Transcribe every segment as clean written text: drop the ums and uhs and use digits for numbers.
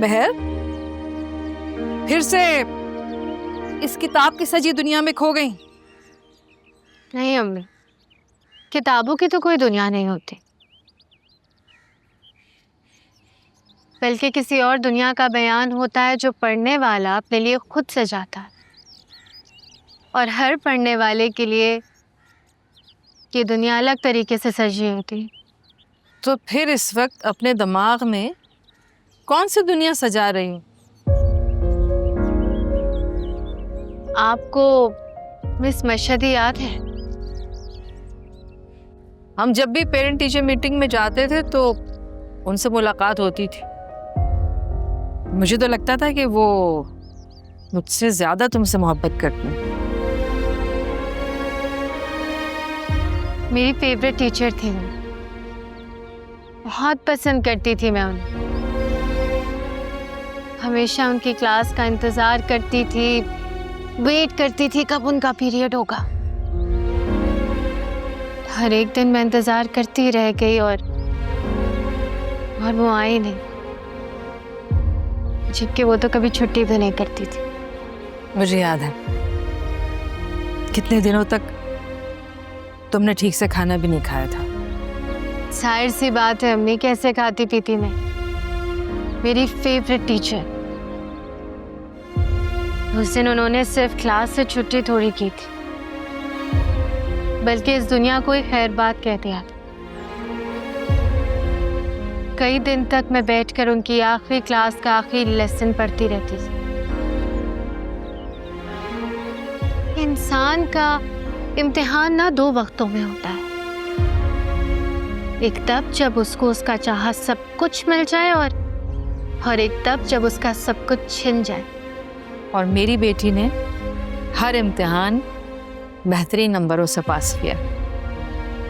बहर फिर से इस किताब की सजी दुनिया में खो गई? नहीं अम्मी, किताबों की तो कोई दुनिया नहीं होती, बल्कि किसी और दुनिया का बयान होता है जो पढ़ने वाला अपने लिए खुद सजाता है। और हर पढ़ने वाले के लिए ये दुनिया अलग तरीके से सजी होती है। तो फिर इस वक्त अपने दिमाग में कौन सी दुनिया सजा रही हूँ? आपको मिस मशहदी याद है? हम जब भी पेरेंट टीचर मीटिंग में जाते थे तो उनसे मुलाकात होती थी। मुझे तो लगता था कि वो मुझसे ज्यादा तुमसे मोहब्बत करती हैं। मेरी फेवरेट टीचर थी वो, बहुत पसंद करती थी मैं उन्हें। हमेशा उनकी क्लास का इंतजार करती थी, वेट करती थी कब उनका पीरियड होगा। हर एक दिन मैं इंतजार करती रह गई और वो आई नहीं, जबकि वो तो कभी छुट्टी भी नहीं करती थी। मुझे याद है कितने दिनों तक तुमने ठीक से खाना भी नहीं खाया था। जाहिर सी बात है अम्मी, कैसे खाती पीती मैं? मेरी फेवरेट टीचर, उस दिन उन्होंने सिर्फ क्लास से छुट्टी थोड़ी की थी, बल्कि इस दुनिया को ही खैर बात कह दिया। कई दिन तक मैं बैठकर उनकी आखिरी क्लास का आखिरी लेसन पढ़ती रहती थी। इंसान का इम्तिहान ना दो वक्तों में होता है, एक तब जब उसको उसका चाहा सब कुछ मिल जाए और एक तब जब उसका सब कुछ छिन जाए। और मेरी बेटी ने हर इम्तिहान बेहतरीन नंबरों से पास किया।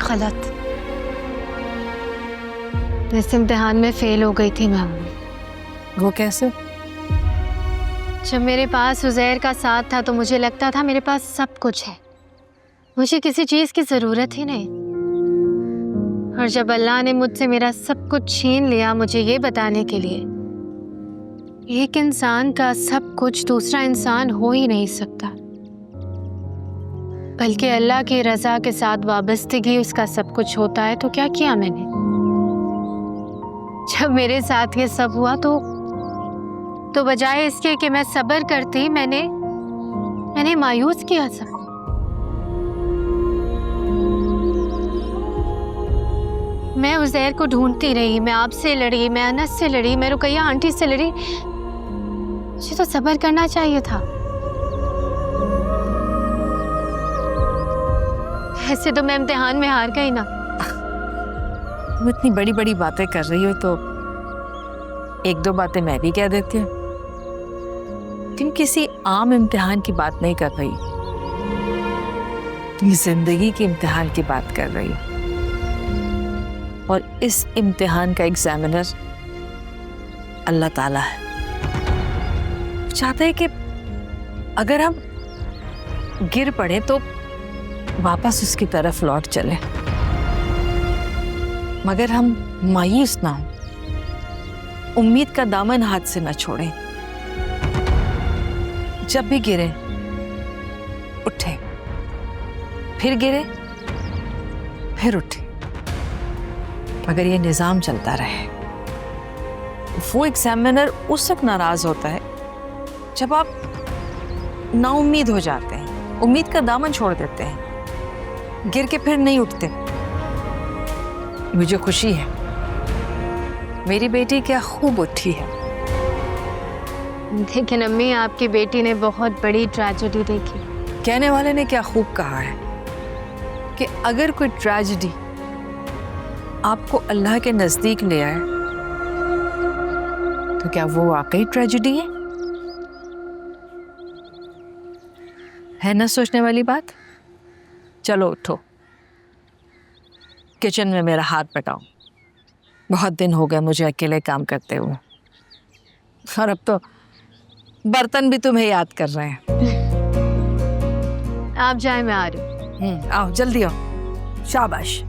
गलत, इस इम्तिहान में फेल हो गई थी मैं। वो कैसे? जब मेरे पास उज़ैर का साथ था तो मुझे लगता था मेरे पास सब कुछ है, मुझे किसी चीज की जरूरत ही नहीं। और जब अल्लाह ने मुझसे मेरा सब कुछ छीन लिया, मुझे ये बताने के लिए एक इंसान का सब कुछ दूसरा इंसान हो ही नहीं सकता, बल्कि अल्लाह की रजा के साथ वाबस्तगी उसका सब कुछ होता है। तो क्या किया मैंने? जब मेरे साथ ये सब हुआ तो बजाय इसके कि मैं सब्र करती, मैंने मायूस किया सब। मैं उज़ैर को ढूंढती रही, मैं आपसे लड़ी, मैं अनस से लड़ी, मैं रुकैया आंटी से लड़ी। मुझे तो सब्र करना चाहिए था। ऐसे तो मैं इम्तिहान में हार गई ना। तुम इतनी बड़ी बड़ी बातें कर रही हो तो एक दो बातें मैं भी कह देती हूँ। तुम किसी आम इम्तिहान की बात नहीं कर रही, तुम जिंदगी के इम्तिहान की बात कर रही हो। और इस इम्तिहान का एग्जामिनर अल्लाह ताला है। चाहते हैं कि अगर हम गिर पड़े तो वापस उसकी तरफ लौट चले, मगर हम मायूस ना हो, उम्मीद का दामन हाथ से न छोड़ें। जब भी गिरे उठे, फिर गिरे फिर उठे, मगर ये निजाम चलता रहे। वो एग्जामिनर उस वक्त नाराज होता है जब आप नाउम्मीद हो जाते हैं, उम्मीद का दामन छोड़ देते हैं, गिर के फिर नहीं उठते। मुझे खुशी है मेरी बेटी क्या खूब उठी है। लेकिन अम्मी, आपकी बेटी ने बहुत बड़ी ट्रेजेडी देखी। कहने वाले ने क्या खूब कहा है कि अगर कोई ट्रेजेडी आपको अल्लाह के नजदीक ले आए तो क्या वो वाकई ट्रेजेडी है ना? सोचने वाली बात। चलो उठो, किचन में मेरा हाथ बटाओ। बहुत दिन हो गए मुझे अकेले काम करते हुए, और अब तो बर्तन भी तुम्हें याद कर रहे हैं। आप जाए, मैं आ रही हूँ। आओ जल्दी आओ। शाबाश।